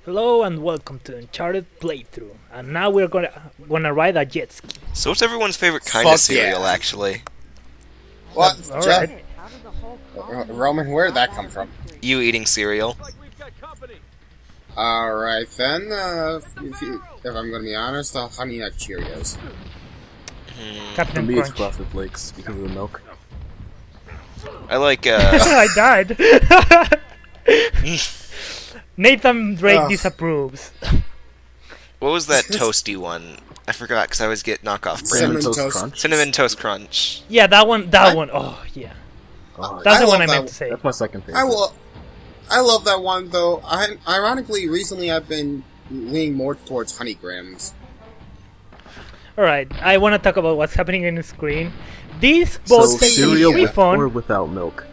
Hello and welcome to the Uncharted playthrough. And now we're gonna ride a jet ski. So what's everyone's favorite kind of Fuck cereal, yeah. actually? What? Alright. Roman, where'd that come from? You eating cereal? Alright then, if I'm gonna be honest, Honey Nut Cheerios. For Captain me, it's Crunch. Frosted Flakes because of the milk. I like, I died. Nathan Drake Ugh. disapproves. what was that toasty one? I forgot, because I always get knockoff Cinnamon brands. Toast Crunch. Cinnamon Toast Crunch. Yeah, that one. I- Oh, yeah. Oh, That's I the one I love meant that- to say. that's my second favorite. I love that one though. Ironically, recently I've been leaning more towards Honey Grams. Alright, I want to talk about what's happening on the screen. These So both cereal pretty with fun. or without milk?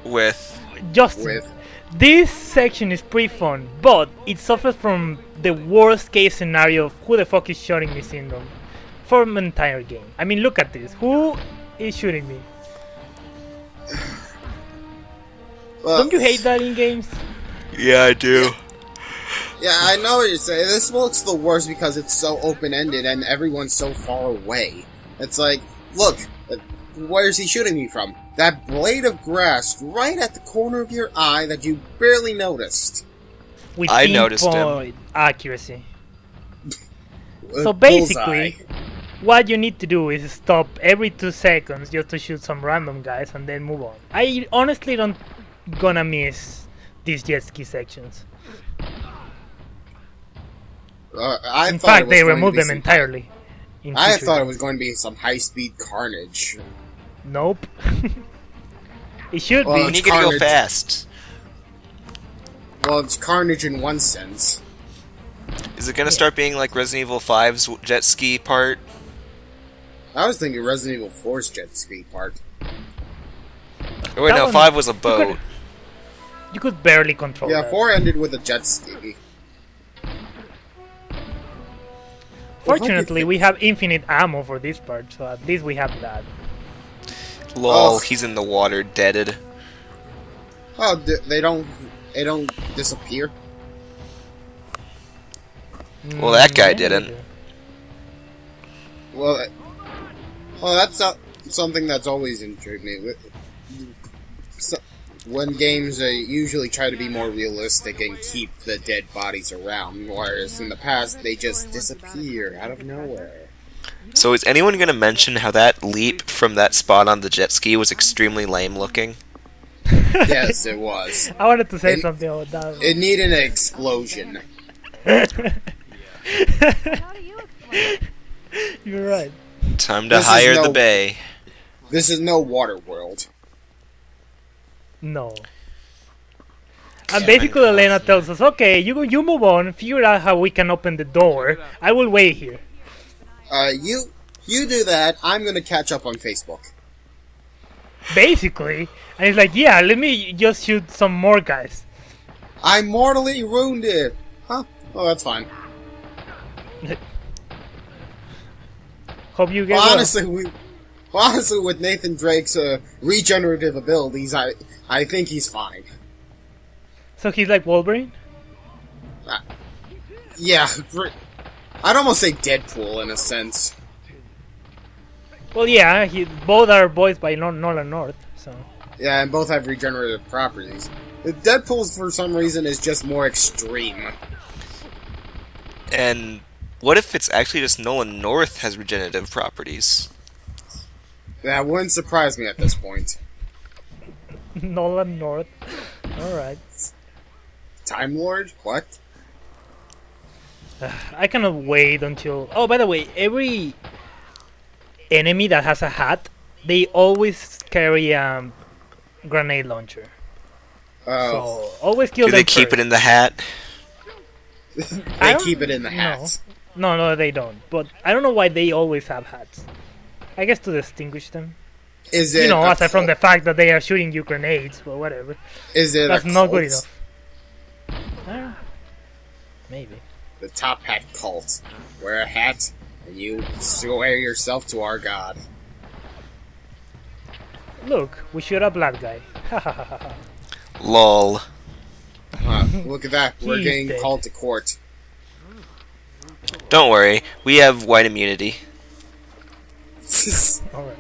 With... Justin, With this section is pretty fun, but it suffers from the worst case scenario of who the fuck is shooting me syndrome for the entire game. I mean, look at this. Who is shooting me? Don't you hate that in games? Yeah, I do. Yeah, I know what you're saying. This looks the worst because it's so open-ended and everyone's so far away. It's like, look, where's he shooting me from? That blade of grass right at the corner of your eye that you barely noticed. With I noticed him. pinpoint accuracy. So Bullseye. basically, what you need to do is stop every 2 seconds just to shoot some random guys and then move on. I honestly don't gonna miss these jet ski sections. I In thought it fact, was they going to removed be them some entirely. in I future thought it games. was going to be some high-speed carnage. Nope. It should Well, be. You need to go Carnage. fast. Well, it's carnage in one sense. Is it gonna start being like Resident Evil 5's jet ski part? I was thinking Resident Evil 4's jet ski part. Oh wait, That no, one- 5 was a boat. You could barely control Yeah, that. 4 ended with a jet ski. Fortunately, we have infinite ammo for this part, so at least we have that. Lol, Oh. he's in the water, deaded. Oh, they don't disappear. Well, that guy Yeah, didn't. they do. Well, that's something that's always intrigued me. When games usually try to be more realistic and keep the dead bodies around, whereas in the past they just disappear out of nowhere. So is anyone gonna mention how that leap from that spot on the jet ski was extremely lame looking? Yes, it was. I wanted to say It- something about that. It needed an explosion. You're right. Time to This is hire no- the bay. This is no water world. No. And basically, Elena tells us, "Okay, you move on. Figure out how we can open the door. I will wait here." You do that. I'm gonna catch up on Facebook. Basically, and he's like, "Yeah, let me just shoot some more guys." I'm mortally wounded. Huh? Oh, that's fine. Hope you get Well, well. honestly, with Nathan Drake's regenerative abilities, I think he's fine. So he's like Wolverine. Yeah, I'd almost say Deadpool in a sense. Well, yeah, both are voiced by Nolan North. So Yeah, and both have regenerative properties. Deadpool's, for some reason, is just more extreme. And what if it's actually just Nolan North has regenerative properties? That wouldn't surprise me at this point. Nolan North. All right. Time Lord? What? I cannot wait until. Oh, by the way, every enemy that has a hat, they always carry a grenade launcher. Oh, So always kill Do them they keep it first. in the hat? they don't keep it in the hats. No, they don't. But I don't know why they always have hats. I guess to distinguish them. Is it? You know, a aside from the cult? fact that they are shooting you grenades, but whatever. Is it That's a not cult? good enough. Maybe. The Top Hat cult. Wear a hat, and you swear yourself to our god. Look, we shoot a black guy. Ha ha ha ha ha. Lol. Look at that. We're He's getting dead. called to court. Don't worry, we have white immunity. Alright.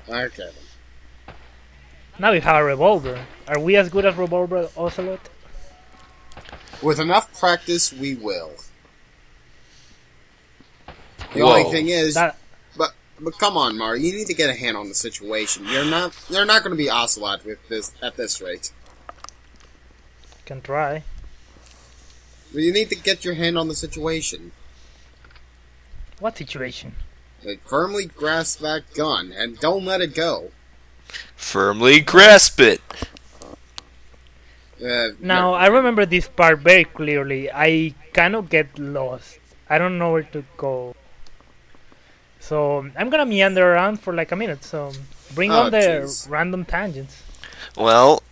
Okay. Now we have a revolver. Are we as good as Revolver Ocelot? With enough practice, we will. The Whoa. only thing is, That but come on, Mario, you need to get a hand on the situation. You're not going to be Ocelot with this at this rate. can try. But you need to get your hand on the situation. What situation? Like, firmly grasp that gun and don't let it go. Firmly grasp it. Now, I remember this part very clearly. I kind of get lost. I don't know where to go. So, I'm gonna meander around for like a minute, so bring Oh, on the jeez. random tangents. Well,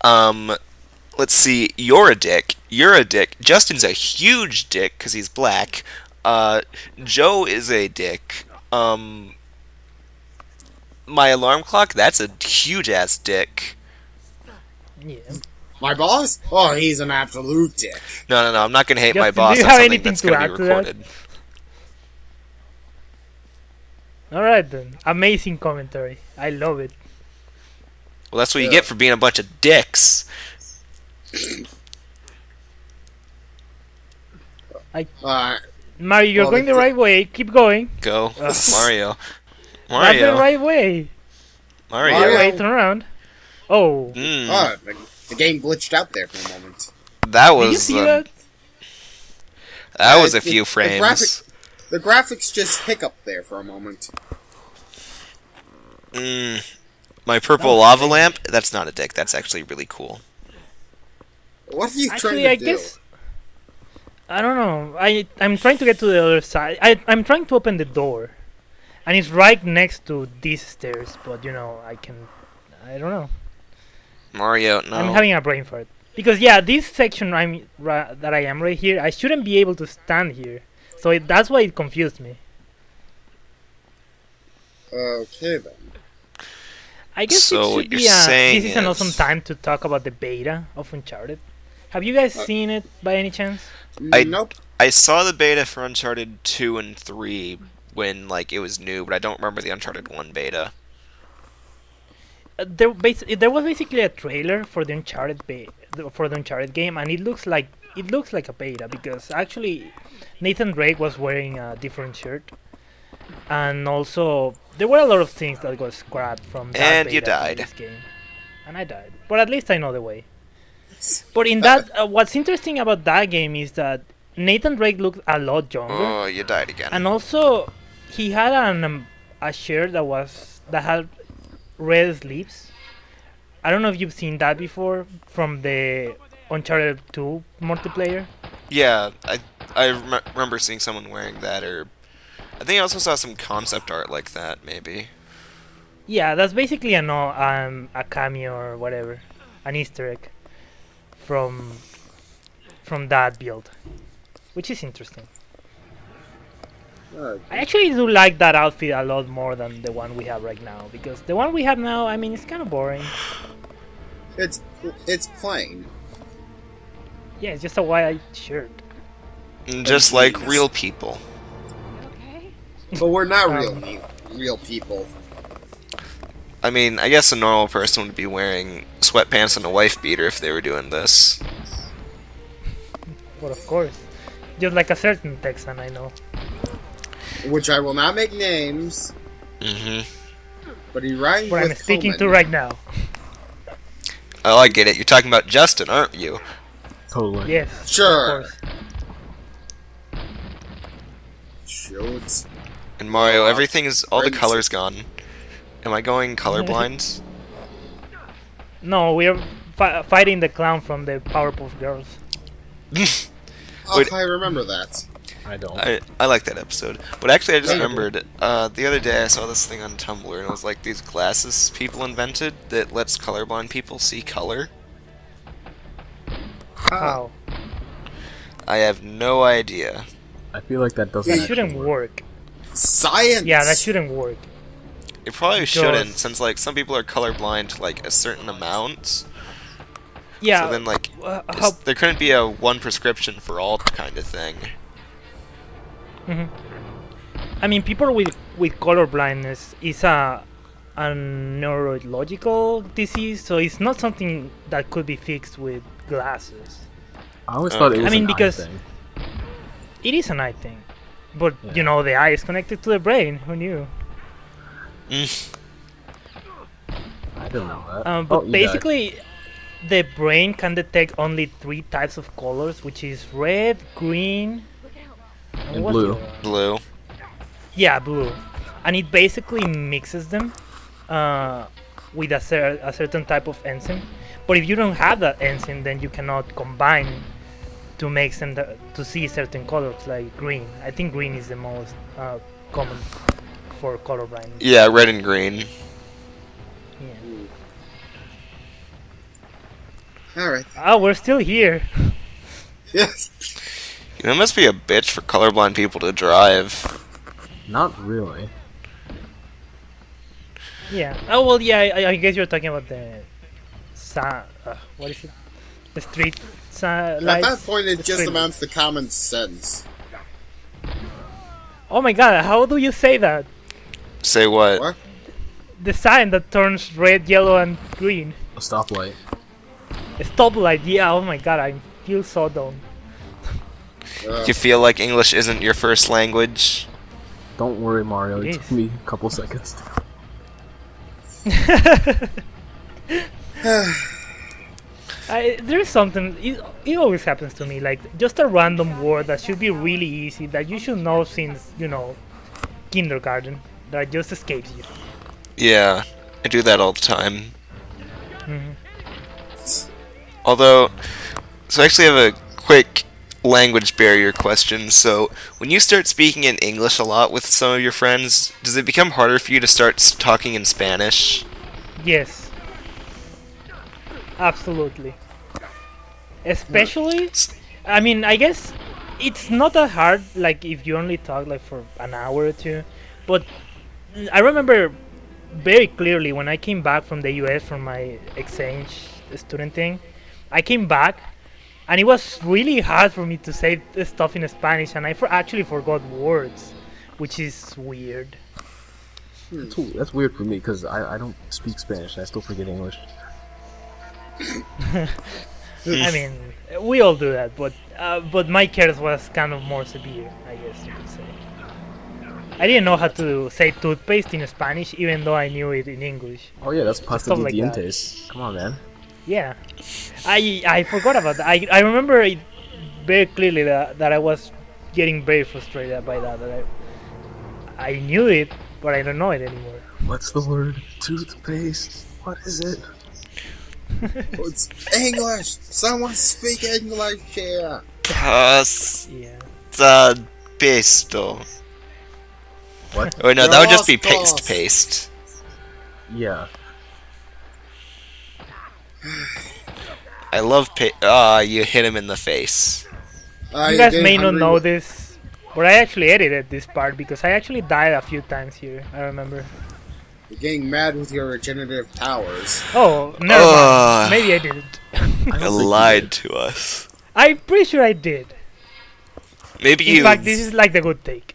let's see. You're a dick. You're a dick. Justin's a huge dick because he's black. Joe is a dick. My alarm clock, that's a huge ass dick. Yeah. My boss? Oh, he's an absolute dick. No, I'm not gonna hate my Justin, boss do you on have something anything that's to gonna add be to that? recorded. Alright then. Amazing commentary. I love it. Well, that's what you Yeah. get for being a bunch of dicks. Mario, you're Well, going the the- right way. Keep going. Go, Ugh. Mario. That's the Mario. right way. Mario. Mario. Wait, turn around. Oh. Mm, Oh, the game glitched out there for a moment. that Did you was see that? that was a It- few the frames. The graphics just hiccuped there for a moment. My purple was lava strange. lamp. That's not a dick. That's actually really cool. What are you Actually, trying to I do? guess I don't know. I'm trying to get to the other side. I'm trying to open the door, and it's right next to these stairs. But you know, I don't know. Mario, no. I'm having a brain fart because yeah, this section that I am right here. I shouldn't be able to stand here, so that's why it confused me. Okay, then. I guess So it what should you're be saying this is an awesome is- time to talk about the beta of Uncharted. Have you guys seen it by any chance? Nope. I saw the beta for Uncharted 2 and 3 when like it was new, but I don't remember the Uncharted 1 beta. There was basically a trailer for the Uncharted game, and it looks like a beta because actually Nathan Drake was wearing a different shirt, and also there were a lot of things that got scrapped from that And beta you to died. this game, and I died. But at least I know the way. But in that, what's interesting about that game is that Nathan Drake looked a lot younger. Oh, you died again. And also, he had a shirt that had red sleeves. I don't know if you've seen that before from the Uncharted 2 multiplayer. Yeah, I remember seeing someone wearing that, or I think I also saw some concept art like that, maybe. Yeah, that's basically a cameo or whatever, an Easter egg from that build, which is interesting. Alright. I actually do like that outfit a lot more than the one we have right now, because the one we have now, I mean, it's kind of boring. It's plain. Yeah, it's just a white shirt. Just like real people. But we're not Um, real people. I mean, I guess a normal person would be wearing sweatpants and a wife beater if they were doing this. But of course, just like a certain Texan I know. Which I will not make names, Mm-hmm. but he rhymes What with I'm speaking to Coleman. right now. Oh, I get it. You're talking about Justin, aren't you? Totally. Yes. Sure. Of course. Shoot. And Mario, Oh, everything is all the friends. colors gone. Am I going colorblind? No, we are fighting the clown from the Powerpuff Girls. Oh, Wait. I remember that. I don't. I like that episode. But actually, I just Yeah. remembered, the other day I saw this thing on Tumblr, and it was like these glasses people invented that lets colorblind people see color. How? I have no idea. I feel like that doesn't. That actually shouldn't work. Science! Yeah, that shouldn't work. It probably Because- shouldn't, since like some people are colorblind to like a certain amount. Yeah. So then, like, How? there couldn't be a one prescription for all kind of thing. Mhm. I mean, people with color blindness is a neurological disease, so it's not something that could be fixed with glasses. I always thought it Okay. was I mean, an eye because- thing. It is an eye thing, but Yeah. you know, the eye is connected to the brain. Who knew? Mm. I didn't know that. But Oh, you died. basically, the brain can detect only 3 types of colors, which is red, green, And what's blue. the other one? Blue. Yeah, blue, and it basically mixes them with a certain type of enzyme. But if you don't have that enzyme, then you cannot combine to make them to see certain colors like green. I think green is the most common for color blindness. Yeah, red and green. Yeah. Alright. Oh, we're still here. Yes. You know, it must be a bitch for colorblind people to drive. Not really. Yeah. Oh well, yeah. I guess you're talking about the what is it? The street At lights. that point, it The just street amounts to common sense. Oh my god! How do you say that? Say what? What? The sign that turns red, yellow, and green. A stoplight. A stoplight. Yeah. Oh my god! I feel so dumb. You feel like English isn't your first language? Don't worry, Mario. It It is. took me a couple seconds. There's something. It always happens to me. Like just a random word that should be really easy that you should know since kindergarten that just escapes you. Yeah, I do that all the time. Mhm. Although, so I actually have a quick language barrier question. So, when you start speaking in English a lot with some of your friends, does it become harder for you to start talking in Spanish? Yes. Absolutely. Especially, I mean, I guess it's not that hard. Like if you only talk like for an hour or two, but I remember very clearly when I came back from the U.S. from my exchange student thing. I came back, and it was really hard for me to say this stuff in Spanish, and I actually forgot words, which is weird. That's weird for me because I don't speak Spanish. And I still forget English. I mean, we all do that, but my case was kind of more severe, I guess you could say. I didn't know how to say toothpaste in Spanish, even though I knew it in English. Oh yeah, that's pasta Stuff de like that. dientes. Come on, man. Yeah, I forgot about that. I remember it very clearly that I was getting very frustrated by that. That I knew it, but I don't know it anymore. What's the word? Toothpaste. What is it? It's English! Someone speak English here! Yeah. Pesto. What? Oh no, that would just be Dos. paste. Yeah. I love you hit him in the face. You guys may not know this, but I actually edited this part because I actually died a few times here. I remember. You're getting mad with your regenerative powers. Oh, never mind. Maybe I didn't. You lied to us. I'm pretty sure I did. Maybe In you. fact, this is like the good take.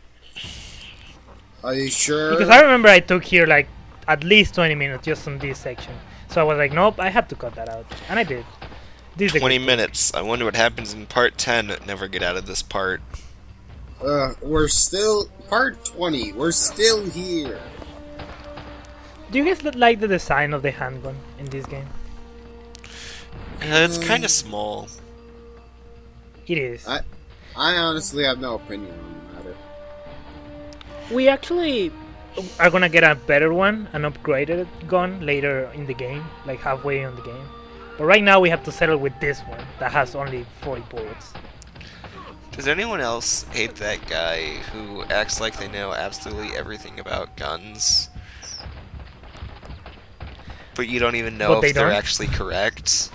Are you sure? Because I remember I took here like at least 20 minutes just on this section. So I was like, nope, I have to cut that out. And I did. This is the 20 good minutes. I wonder what happens in part 10. Never get out of this part. We're still... Part 20. We're still here. take. Do you guys like the design of the handgun in this game? It's kind of small. It is. I honestly have no opinion on the matter. We actually are gonna get a better one, an upgraded gun later in the game, like halfway on the game. But right now we have to settle with this one that has only 40 bullets. Does anyone else hate that guy who acts like they know absolutely everything about guns? But you don't even know But they if they're don't? actually correct?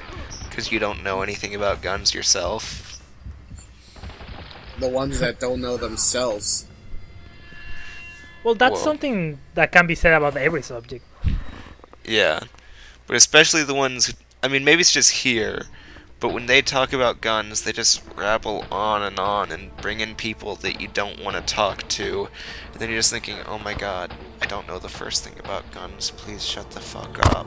Because you don't know anything about guns yourself? The ones that don't know themselves. Well, that's Whoa. something that can be said about every subject. Yeah. But especially the ones who, I mean, maybe it's just here, But when they talk about guns, they just rabble on and bring in people that you don't want to talk to. And then you're just thinking, oh my god, I don't know the first thing about guns. Please shut the fuck up.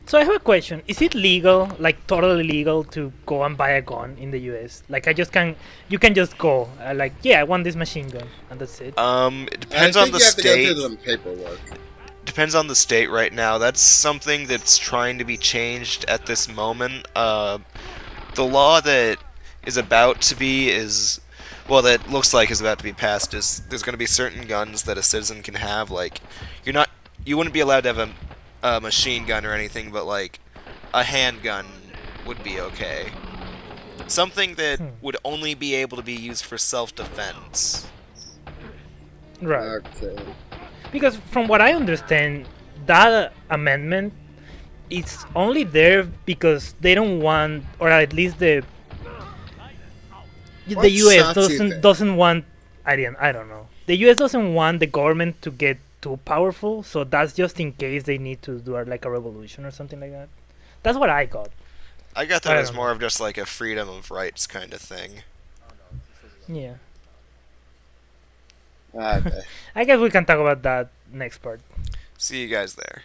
So I have a question. Is it legal, like totally legal, to go and buy a gun in the US? Like you can just go, like, yeah, I want this machine gun, and that's it. It depends on the you have to state. go through some paperwork. Depends on the state right now. That's something that's trying to be changed at this moment. The law that is about to be that looks like is about to be passed is there's going to be certain guns that a citizen can have. Like, you wouldn't be allowed to have a machine gun or anything, but like a handgun would be okay. Something that would only be able to be used for self-defense. Right. Okay. Because from what I understand, that amendment is only there because they don't want, or at least the What US sucks you doesn't want. I don't know. The US doesn't want the government to get too powerful, so that's just in case they need to do like a revolution or something like that. That's what I got. I got I that as don't more of just like a freedom of rights kind of thing. Yeah. Okay. I guess we can talk about that next part. See you guys there.